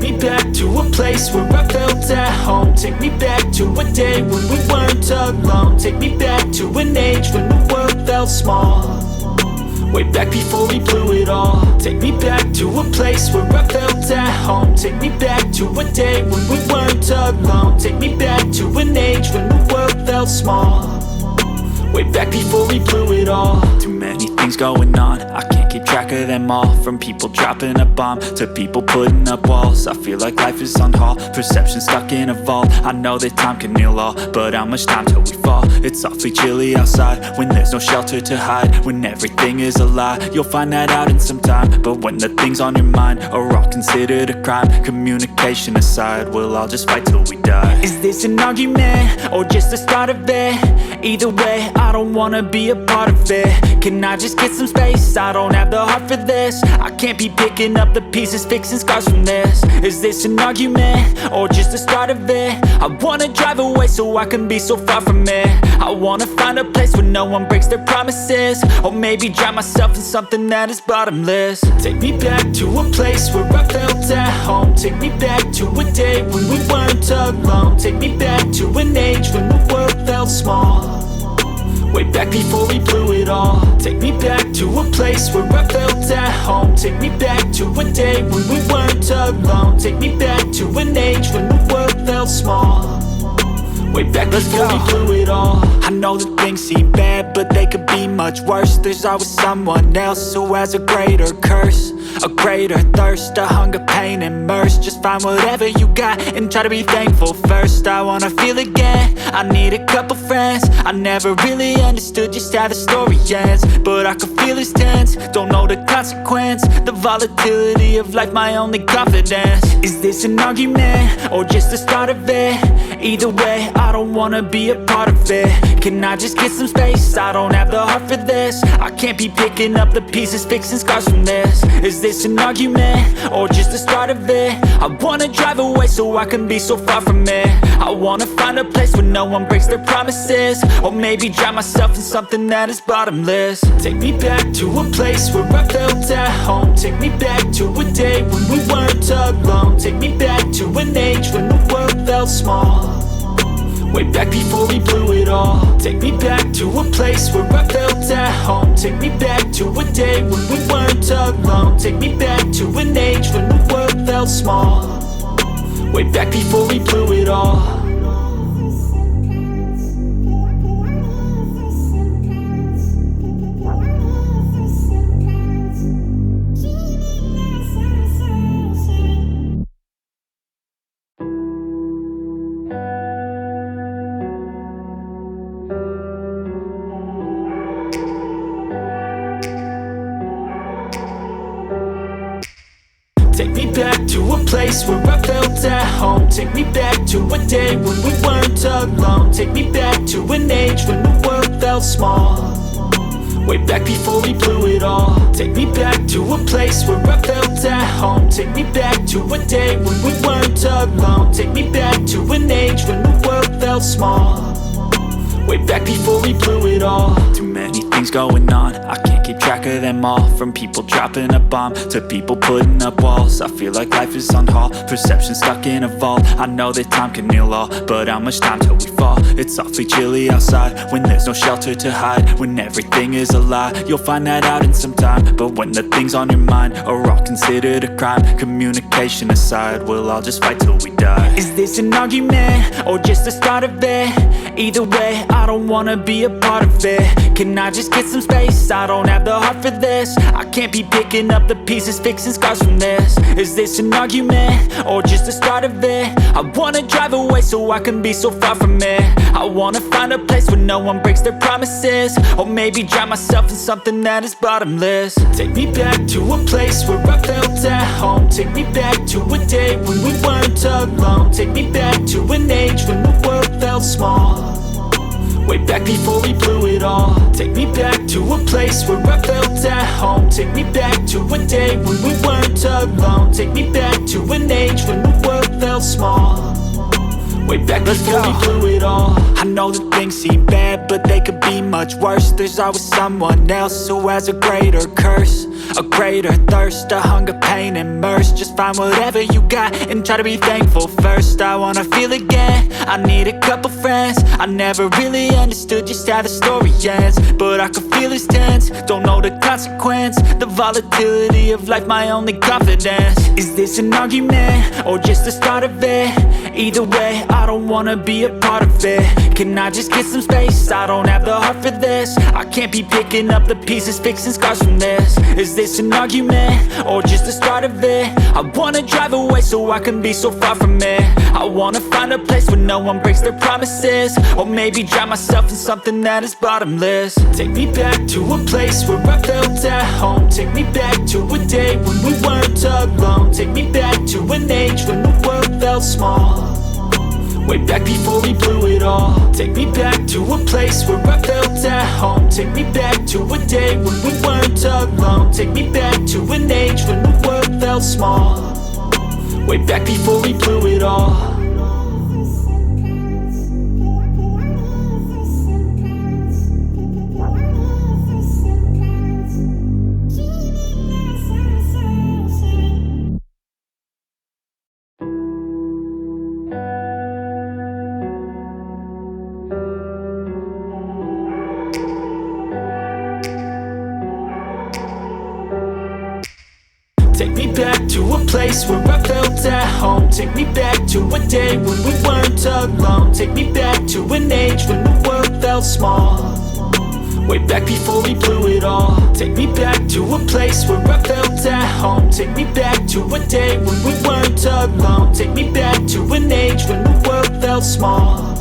me back to a place where I felt at home. Take me back to a day when we weren't alone. Take me back to an age when the world felt small, way back before we blew it all. Take me back to a place where I felt at home. Take me back to a day when we weren't alone. Take me back to an age when the world felt small, way back before we blew it all. Too many things going on, I can't keep track of them all. From people dropping a bomb to people putting up walls. I feel like life is on hold, perception stuck in a vault. I know that time can heal all, but how much time till we fall? It's awfully chilly outside when there's no shelter to hide. When everything is a lie, you'll find that out in some time. But when the things on your mind are all considered a crime, communication aside, we'll all just fight till we die. Is this an argument or just the start of it? Either way, I don't wanna be a part of it. Can I just get some space? I don't have the heart for this. I can't be picking up the pieces, fixing scars from this. Is this an argument or just the start of it? I wanna drive away so I can be so far from it. I wanna find a place where no one breaks their promises, or maybe drown myself in something that is bottomless. Take me back to a place where I felt at home. Take me back to a day when we weren't alone. Take me back to an age when the world felt small, way back before we blew it all. Take me back to a place where I felt at home. Take me back to a day when we weren't alone. Take me back to an age when the world felt small, way back before we blew it all. I know that things seem bad, but they could be much worse. There's always someone else who has a greater curse, a greater thirst, a hunger, pain, and mercy. Just find whatever you got and try to be thankful first. I wanna feel again, I need a couple friends. I never really understood just how the story ends, but I can feel it's tense, don't know the consequence. The volatility of life, my only confidence. Is this an argument or just the start of it? Either way, I don't wanna be a part of it. Can I just get some space? I don't have the heart for this. I can't be picking up the pieces, fixing scars from this. Is this an argument or just the start of it? I wanna drive away so I can be so far from it. I wanna find a place where no one breaks their promises, or maybe drown myself in something that is bottomless. Take me back to a place where I felt at home. Take me back to a day when we weren't alone. Take me back to an age when the world felt small, way back before we blew it all. Take me back to a place where I felt at home. Take me back to a day when we weren't alone. Take me back to an age when the world felt small, way back before we blew it all. Take me back to a place where I felt at home. Take me back to a day when we weren't alone. Take me back to an age when the world felt small, way back before we blew it all. Take me back to a place where I felt at home. Take me back to a day when we weren't alone. Take me back to an age when the world felt small, way back before we blew it all. Too many things going on, I can't keep track of them all. From people dropping a bomb to people putting up walls. I feel like life is on hold, perception stuck in a vault. I know that time can heal all, but how much time till we fall? It's awfully chilly outside when there's no shelter to hide. When everything is a lie, you'll find that out in some time. But when the things on your mind are all considered a crime, communication aside, we'll all just fight till we die. Is this an argument or just the start of it? Either way, I don't wanna be a part of it. Can I just get some space? I don't have the heart for this. I can't be picking up the pieces, fixing scars from this. Is this an argument or just the start of it? I wanna drive away so I can be so far from it. I wanna find a place where no one breaks their promises, or maybe drown myself in something that is bottomless. Take me back to a place where I felt at home. Take me back to a day when we weren't alone. Take me back to an age when the world felt small, way back before we blew it all. Take me back to a place where I felt at home. Take me back to a day when we weren't alone. Take me back to an age when the world felt small, way back before we blew it all. I know that things seem bad, but they could be much worse. There's always someone else who has a greater curse, a greater thirst, a hunger, pain, and mercy. Just find whatever you got and try to be thankful first. I wanna feel again, I need a couple friends. I never really understood just how the story ends, but I can feel it's tense, don't know the consequence. The volatility of life, my only confidence. Is this an argument, or just the start of it? Either way, I don't wanna be a part of it. Can I just get some space? I don't have the heart for this. I can't be picking up the pieces, fixing scars from this. Is this an argument, or just the start of it? I wanna drive away so I can be so far from it. I wanna find a place where no one breaks their promises, or maybe drown myself in something that is bottomless. Take me back to a place where I felt at home. Take me back to a day when we weren't alone. Take me back to an age when the world felt small, way back before we blew it all. Take me back to a place where I felt at home. Take me back to a day when we weren't alone. Take me back to an age when the world felt small, way back before we blew it all. Take me back to a place where I felt at home. Take me back to a day when we weren't alone. Take me back to an age when the world felt small, way back before we blew it all. Take me back to a place where I felt at home. Take me back to a day when we weren't alone. Take me back to an age when the world felt small,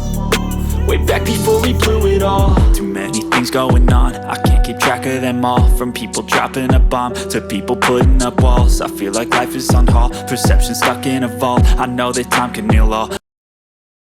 way back before we blew it all. Too many things going on, I can't keep track of them all. From people dropping a bomb to people putting up walls, I feel like life is on hold, perception stuck in a vault. I know that time can heal all